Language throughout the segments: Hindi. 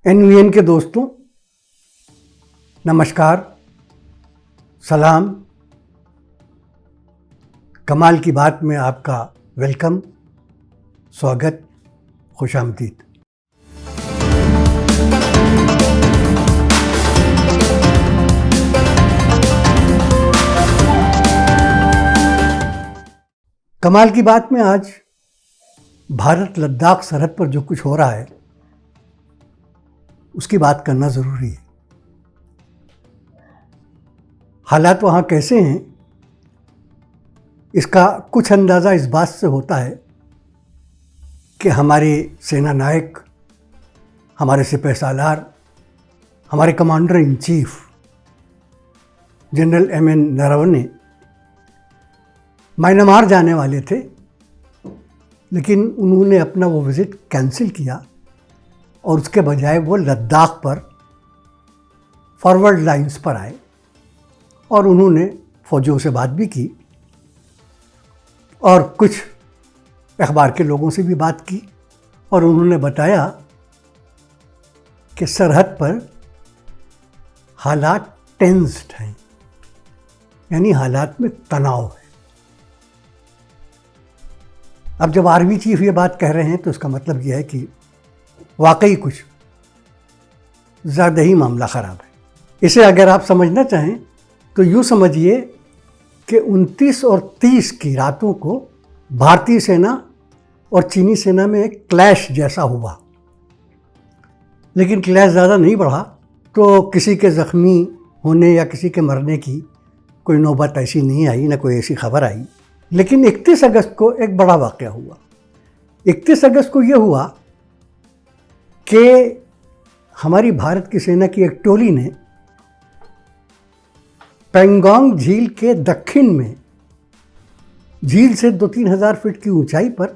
एनवीएन के दोस्तों, नमस्कार, सलाम। कमाल की बात में आपका वेलकम, स्वागत, खुशामदीद। कमाल की बात में आज भारत लद्दाख सरहद पर जो कुछ हो रहा है उसकी बात करना ज़रूरी है। हालात वहाँ कैसे हैं इसका कुछ अंदाज़ा इस बात से होता है कि हमारे सेना नायक, हमारे सिपह सालार, हमारे commander in chief general MN Naravane Myanmar जाने वाले थे, लेकिन उन्होंने अपना वो विज़िट कैंसिल किया और उसके बजाय वो लद्दाख पर फॉरवर्ड लाइंस पर आए और उन्होंने फौजियों से बात भी की और कुछ अखबार के लोगों से भी बात की और उन्होंने बताया कि सरहद पर हालात टेंस्ड हैं, यानी हालात में तनाव है। अब जब आर्मी चीफ ये बात कह रहे हैं तो इसका मतलब यह है कि वाकई कुछ ज़्यादा ही मामला ख़राब है। इसे अगर आप समझना चाहें तो यूँ समझिए कि 29 और 30 की रातों को भारतीय सेना और चीनी सेना में एक क्लैश जैसा हुआ, लेकिन क्लैश ज़्यादा नहीं बढ़ा तो किसी के ज़ख्मी होने या किसी के मरने की कोई नौबत ऐसी नहीं आई, ना कोई ऐसी खबर आई। लेकिन 31 अगस्त को एक बड़ा वाक़या हुआ। 31 अगस्त को ये हुआ कि हमारी भारत की सेना की एक टोली ने पेंगोंग झील के दक्षिण में, झील से 2-3 हज़ार फीट की ऊंचाई पर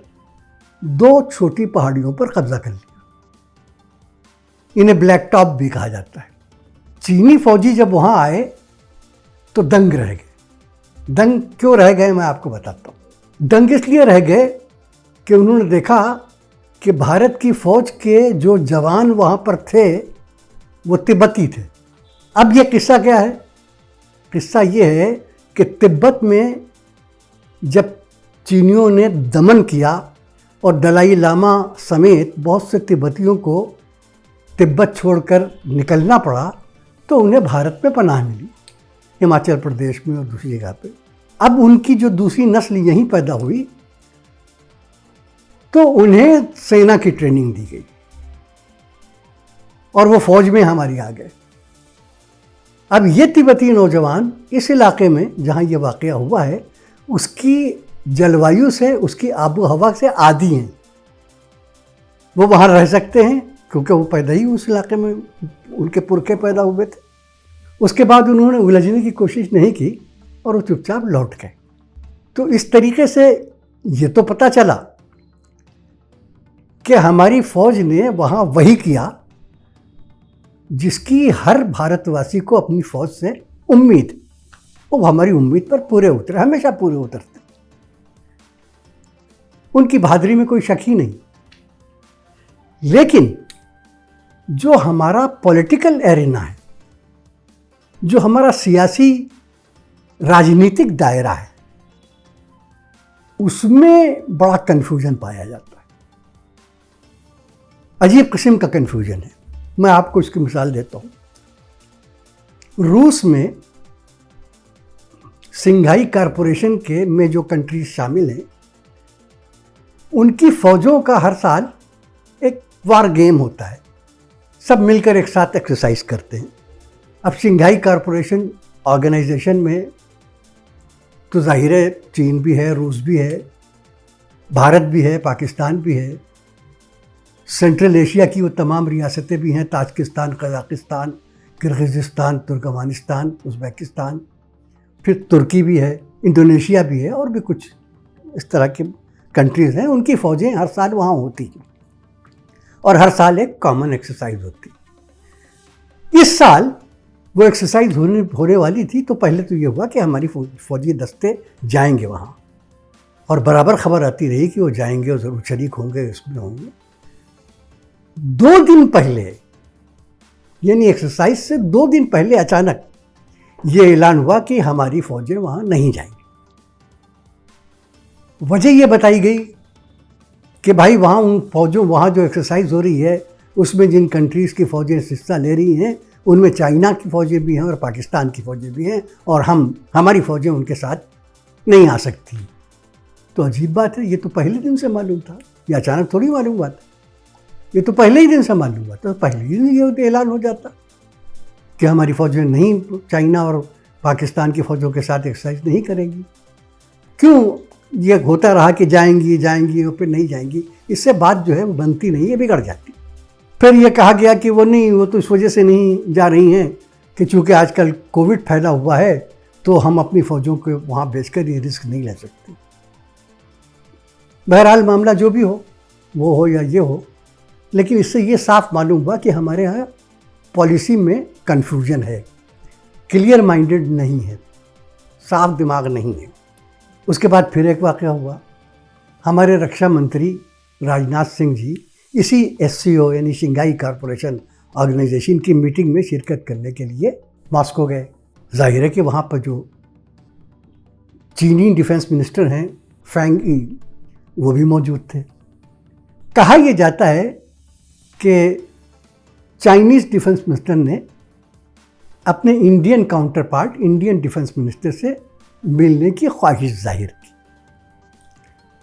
2 छोटी पहाड़ियों पर कब्जा कर लिया। इन्हें ब्लैक टॉप भी कहा जाता है। चीनी फौजी जब वहाँ आए तो दंग रह गए। दंग क्यों रह गए मैं आपको बताता हूँ। दंग इसलिए रह गए कि उन्होंने देखा कि भारत की फ़ौज के जो जवान वहाँ पर थे वो तिब्बती थे। अब ये किस्सा क्या है? किस्सा ये है कि तिब्बत में जब चीनियों ने दमन किया और दलाई लामा समेत बहुत से तिब्बतियों को तिब्बत छोड़कर निकलना पड़ा तो उन्हें भारत में पनाह मिली, हिमाचल प्रदेश में और दूसरी जगह पे। अब उनकी जो दूसरी नस्ल यहीं पैदा हुई तो उन्हें सेना की ट्रेनिंग दी गई और वो फौज में हमारी आ गए। अब ये तिब्बती नौजवान इस इलाके में जहाँ ये वाक़या हुआ है उसकी जलवायु से, उसकी आबो हवा से आदी हैं। वो वहाँ रह सकते हैं क्योंकि वो पैदा ही उस इलाके में, उनके पुरखे पैदा हुए थे। उसके बाद उन्होंने उलझने की कोशिश नहीं की और वो चुपचाप लौट गए। तो इस तरीके से ये तो पता चला कि हमारी फ़ौज ने वहाँ वही किया जिसकी हर भारतवासी को अपनी फ़ौज से उम्मीद, वो हमारी उम्मीद पर पूरे उतरे, हमेशा पूरे उतरते। उनकी बहादुरी में कोई शक ही नहीं। लेकिन जो हमारा पॉलिटिकल एरिना है, जो हमारा सियासी राजनीतिक दायरा है, उसमें बड़ा कन्फ्यूजन पाया जाता है। अजीब किस्म का कन्फ्यूजन है। मैं आपको इसकी मिसाल देता हूँ। रूस में सिंघाई कॉरपोरेशन के में जो कंट्रीज शामिल हैं उनकी फ़ौजों का हर साल एक वार गेम होता है। सब मिलकर एक साथ एक्सरसाइज करते हैं। अब सिंघाई कॉरपोरेशन ऑर्गेनाइजेशन में तो ज़ाहिर है चीन भी है, रूस भी है, भारत भी है, पाकिस्तान भी है, सेंट्रल एशिया की वो तमाम रियासतें भी हैं, ताजिकिस्तान, कज़ाकिस्तान, किर्गिज़िस्तान, तुर्कमानिस्तान, उज़्बेकिस्तान, फिर तुर्की भी है, इंडोनेशिया भी है और भी कुछ इस तरह के कंट्रीज़ हैं। उनकी फ़ौजें हर साल वहाँ होती हैं और हर साल एक कॉमन एक्सरसाइज होती। इस साल वो एक्सरसाइज होने वाली थी तो पहले तो ये हुआ कि हमारी फ़ौजी दस्ते जाएंगे वहाँ और बराबर खबर आती रही कि वो जाएंगे और ज़रूर शरीक होंगे, इसमें होंगे। 2 दिन पहले यानी एक्सरसाइज से 2 दिन पहले अचानक ये ऐलान हुआ कि हमारी फौजें वहाँ नहीं जाएंगी। वजह ये बताई गई कि भाई वहाँ उन फौजों वहाँ जो एक्सरसाइज हो रही है उसमें जिन कंट्रीज़ की फ़ौजें हिस्सा ले रही हैं उनमें चाइना की फ़ौजें भी हैं और पाकिस्तान की फ़ौजें भी हैं, और हमारी फ़ौजें उनके साथ नहीं आ सकती। तो अजीब बात है, ये तो पहले दिन से मालूम था, ये अचानक थोड़ी मालूम हुआ था, ये तो पहले ही दिन से मालूम हुआ था। पहले ही दिन ये ऐलान हो जाता कि हमारी फ़ौजें नहीं, चाइना और पाकिस्तान की फ़ौजों के साथ एक्सरसाइज नहीं करेंगी। क्यों ये होता रहा कि जाएंगी जाएंगी और फिर नहीं जाएंगी? इससे बात जो है वो बनती नहीं है, बिगड़ जाती। फिर ये कहा गया कि वो नहीं, वो तो इस वजह से नहीं जा रही हैं कि चूँकि आजकल कोविड फैला हुआ है तो हम अपनी फ़ौजों को वहाँ भेजकर ये रिस्क नहीं ले सकते। बहरहाल मामला जो भी हो, वो हो या ये हो, लेकिन इससे ये साफ मालूम हुआ कि हमारे यहाँ पॉलिसी में कन्फ्यूजन है, क्लियर माइंडेड नहीं है, साफ दिमाग नहीं है। उसके बाद फिर एक वाक़या हुआ। हमारे रक्षा मंत्री राजनाथ सिंह जी इसी SCO यानी शंघाई कॉरपोरेशन ऑर्गेनाइजेशन की मीटिंग में शिरकत करने के लिए मॉस्को गए। जाहिर है कि वहाँ पर जो चीनी डिफेंस मिनिस्टर हैं फैंग ई, वो भी मौजूद थे। कहा यह जाता है कि चाइनीज़ डिफेंस मिनिस्टर ने अपने Indian counter part Indian defence minister से मिलने की ख्वाहिश जाहिर की।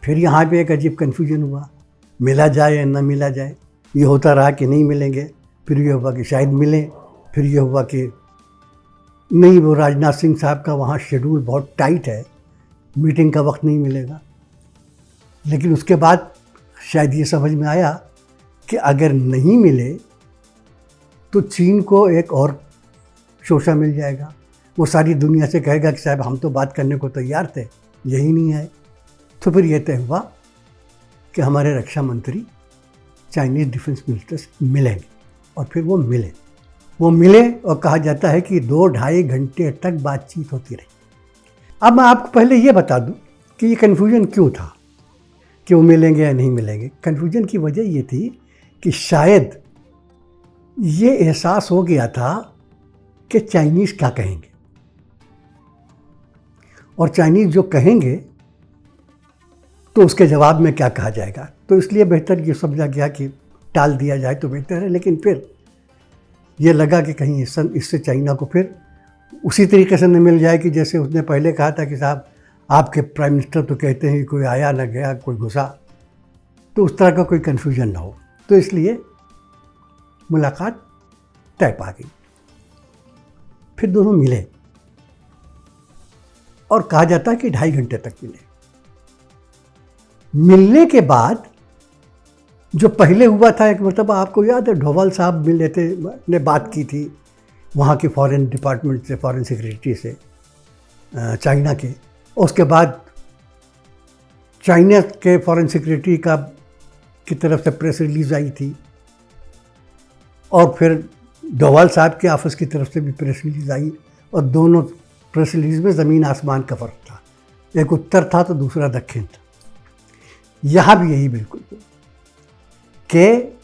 फिर यहाँ पे एक अजीब कन्फ्यूजन हुआ, मिला जाए या न मिला जाए। ये होता रहा कि नहीं मिलेंगे, फिर ये हुआ कि शायद मिले, फिर ये हुआ कि नहीं, वो राजनाथ सिंह साहब का वहाँ शेड्यूल बहुत टाइट है, मीटिंग का वक्त नहीं मिलेगा। लेकिन उसके बाद शायद ये समझ में आया कि अगर नहीं मिले तो चीन को एक और शोषा मिल जाएगा। वो सारी दुनिया से कहेगा कि साहब हम तो बात करने को तैयार थे, यही नहीं आए। तो फिर ये तय हुआ कि हमारे रक्षा मंत्री चाइनीज़ डिफेंस मिनिस्टर से मिलेंगे, और फिर वो मिले और कहा जाता है कि 2-2.5 घंटे तक बातचीत होती रही। अब मैं आपको पहले ये बता दूं कि ये कन्फ्यूजन क्यों था कि वो मिलेंगे या नहीं मिलेंगे। कन्फ्यूजन की वजह ये थी कि शायद ये एहसास हो गया था कि चाइनीज़ क्या कहेंगे, और चाइनीज़ जो कहेंगे तो उसके जवाब में क्या कहा जाएगा। तो इसलिए बेहतर ये समझा गया कि टाल दिया जाए तो बेहतर है। लेकिन फिर ये लगा कि कहीं इससे चाइना को फिर उसी तरीके से न मिल जाए कि जैसे उसने पहले कहा था कि साहब आपके प्राइम मिनिस्टर तो कहते हैं कोई आया न गया, कोई घुसा, तो उस तरह का कोई कन्फ्यूजन ना हो। तो इसलिए मुलाकात तय पा गई। फिर दोनों मिले और कहा जाता है कि 2.5 घंटे तक मिले। मिलने के बाद जो पहले हुआ था, एक मतलब आपको याद है डोभाल साहब मिले थे, ने बात की थी वहाँ के फॉरेन डिपार्टमेंट से, फॉरेन सेक्रेटरी से चाइना के। उसके बाद चाइना के फॉरेन सेक्रेटरी की तरफ से प्रेस रिलीज आई थी, और फिर डोभाल साहब के ऑफिस की तरफ से भी प्रेस रिलीज आई, और दोनों प्रेस रिलीज में ज़मीन आसमान का फ़र्क था। एक उत्तर था तो दूसरा दक्षिण था। यहाँ भी यही बिल्कुल कि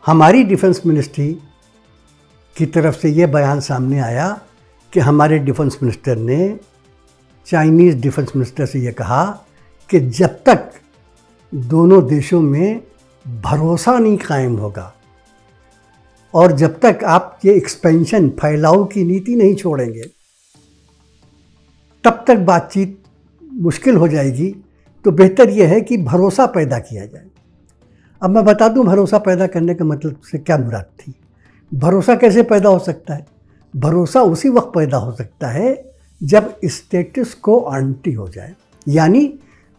हमारी डिफेंस मिनिस्ट्री की तरफ से ये बयान सामने आया कि हमारे डिफेंस मिनिस्टर ने चाइनीज़ डिफेंस मिनिस्टर से ये कहा कि जब तक दोनों देशों में भरोसा नहीं कायम होगा और जब तक आप ये एक्सपेंशन, फैलाव की नीति नहीं छोड़ेंगे, तब तक बातचीत मुश्किल हो जाएगी। तो बेहतर यह है कि भरोसा पैदा किया जाए। अब मैं बता दूं भरोसा पैदा करने का मतलब से क्या मुराद थी। भरोसा कैसे पैदा हो सकता है? भरोसा उसी वक्त पैदा हो सकता है जब स्टेटस को एंटी हो जाए, यानी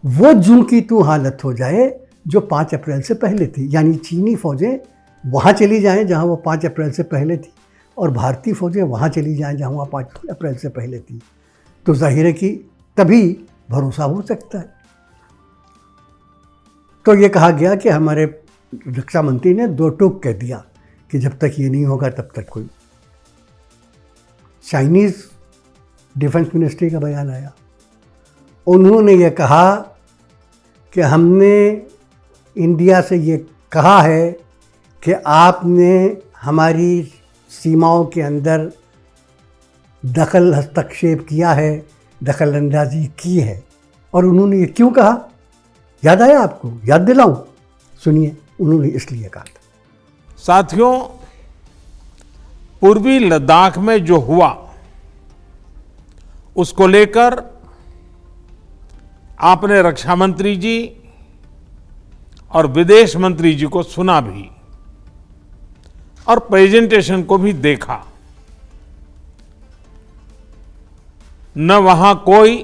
वो जूं की तू हालत हो जाए जो 5 अप्रैल से पहले थी। यानी चीनी फ़ौजें वहाँ चली जाएं जहाँ वो 5 अप्रैल से पहले थी, और भारतीय फ़ौजें वहाँ चली जाएं जहाँ वहाँ 5 अप्रैल से पहले थी। तो जाहिर है कि तभी भरोसा हो सकता है। तो ये कहा गया कि हमारे रक्षा मंत्री ने 2 टूक कह दिया कि जब तक ये नहीं होगा तब तक कोई। चाइनीज़ डिफेंस मिनिस्ट्री का बयान आया, उन्होंने ये कहा कि हमने इंडिया से ये कहा है कि आपने हमारी सीमाओं के अंदर दखल हस्तक्षेप किया है, दखल अंदाजी की है। और उन्होंने ये क्यों कहा, याद आया आपको? याद दिलाऊं? सुनिए, उन्होंने इसलिए कहा था। साथियों, पूर्वी लद्दाख में जो हुआ उसको लेकर आपने रक्षा मंत्री जी और विदेश मंत्री जी को सुना भी और प्रेजेंटेशन को भी देखा। न वहां कोई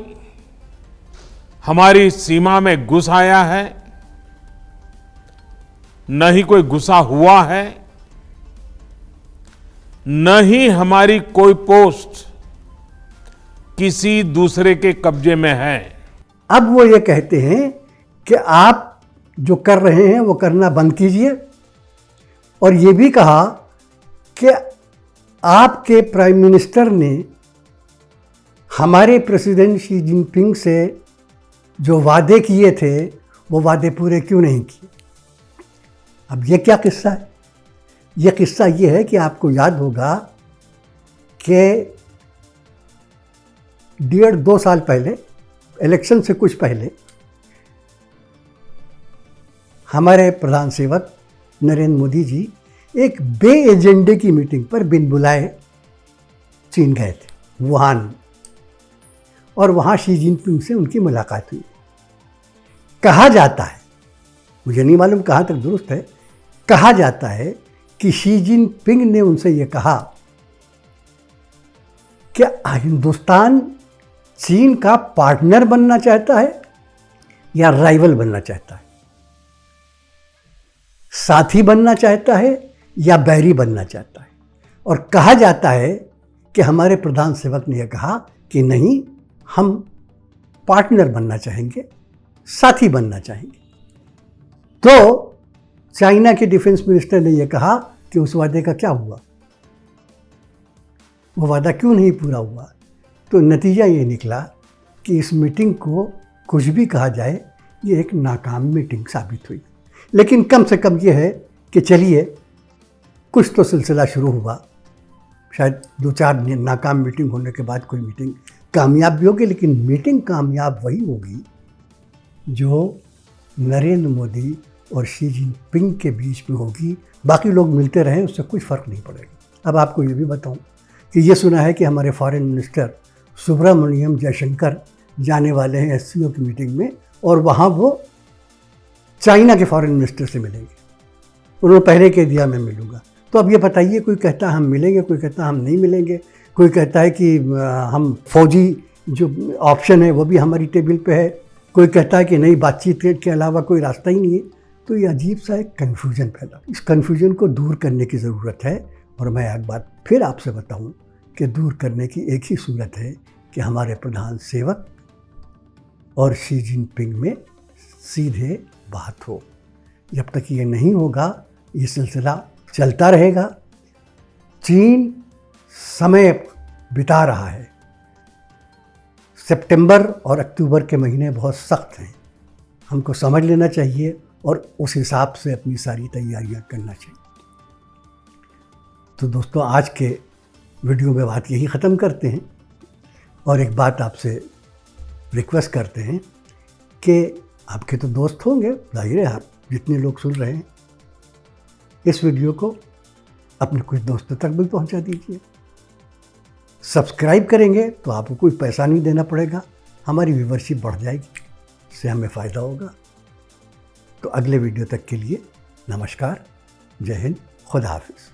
हमारी सीमा में घुस आया है, न ही कोई घुसा हुआ है, न ही हमारी कोई पोस्ट किसी दूसरे के कब्जे में है। अब वो ये कहते हैं कि आप जो कर रहे हैं वो करना बंद कीजिए, और ये भी कहा कि आपके प्राइम मिनिस्टर ने हमारे प्रेसिडेंट शी जिनपिंग से जो वादे किए थे वो वादे पूरे क्यों नहीं किए। अब ये क्या किस्सा है? ये किस्सा ये है कि आपको याद होगा कि 1.5-2 साल पहले, इलेक्शन से कुछ पहले, हमारे प्रधान सेवक नरेंद्र मोदी जी एक बे एजेंडे की मीटिंग पर बिन बुलाए चीन गए थे, वुहान, और वहाँ शी जिनपिंग से उनकी मुलाकात हुई। कहा जाता है, मुझे नहीं मालूम कहाँ तक दुरुस्त है, कहा जाता है कि शी जिनपिंग ने उनसे ये कहा कि हिंदुस्तान चीन का पार्टनर बनना चाहता है या राइवल बनना चाहता है, साथी बनना चाहता है या बैरी बनना चाहता है। और कहा जाता है कि हमारे प्रधान सेवक ने यह कहा कि नहीं, हम पार्टनर बनना चाहेंगे, साथी बनना चाहेंगे। तो चाइना के डिफेंस मिनिस्टर ने यह कहा कि उस वादे का क्या हुआ, वो वादा क्यों नहीं पूरा हुआ। तो नतीजा ये निकला कि इस मीटिंग को कुछ भी कहा जाए, ये एक नाकाम मीटिंग साबित हुई। लेकिन कम से कम ये है कि चलिए कुछ तो सिलसिला शुरू हुआ। शायद 2-4 नाकाम मीटिंग होने के बाद कोई मीटिंग कामयाब भी होगी, लेकिन मीटिंग कामयाब वही होगी जो नरेंद्र मोदी और शी जिनपिंग के बीच में होगी। बाकी लोग मिलते रहें, उससे कुछ फ़र्क नहीं पड़ेगा। अब आपको ये भी बताऊं कि ये सुना है कि हमारे फॉरेन मिनिस्टर सुब्रमण्यम जयशंकर जाने वाले हैं एससीओ की मीटिंग में, और वहाँ वो चाइना के फॉरेन मिनिस्टर से मिलेंगे। उन्होंने पहले कह दिया मैं मिलूँगा। तो अब ये बताइए, कोई कहता है हम मिलेंगे, कोई कहता है हम नहीं मिलेंगे, कोई कहता है कि हम फौजी जो ऑप्शन है वो भी हमारी टेबल पे है, कोई कहता है कि नहीं, बातचीत के अलावा कोई रास्ता ही नहीं है। तो ये अजीब सा एक कन्फ्यूजन फैला। इस कन्फ्यूजन को दूर करने की ज़रूरत है, और मैं एक बात फिर आपसे बताऊं कि दूर करने की एक ही सूरत है कि हमारे प्रधान सेवक और शी जिनपिंग में सीधे बात हो। जब तक ये नहीं होगा, ये सिलसिला चलता रहेगा। चीन समय बिता रहा है। सितंबर और अक्टूबर के महीने बहुत सख्त हैं, हमको समझ लेना चाहिए और उस हिसाब से अपनी सारी तैयारियां करना चाहिए। तो दोस्तों, आज के वीडियो में बात यही ख़त्म करते हैं, और एक बात आपसे रिक्वेस्ट करते हैं कि आपके तो दोस्त होंगे, जाहिर है, आप जितने लोग सुन रहे हैं, इस वीडियो को अपने कुछ दोस्तों तक भी पहुंचा दीजिए। सब्सक्राइब करेंगे तो आपको कोई पैसा नहीं देना पड़ेगा, हमारी व्यूवरशिप बढ़ जाएगी, इससे हमें फ़ायदा होगा। तो अगले वीडियो तक के लिए नमस्कार, जय हिंद, खुदा हाफिज़।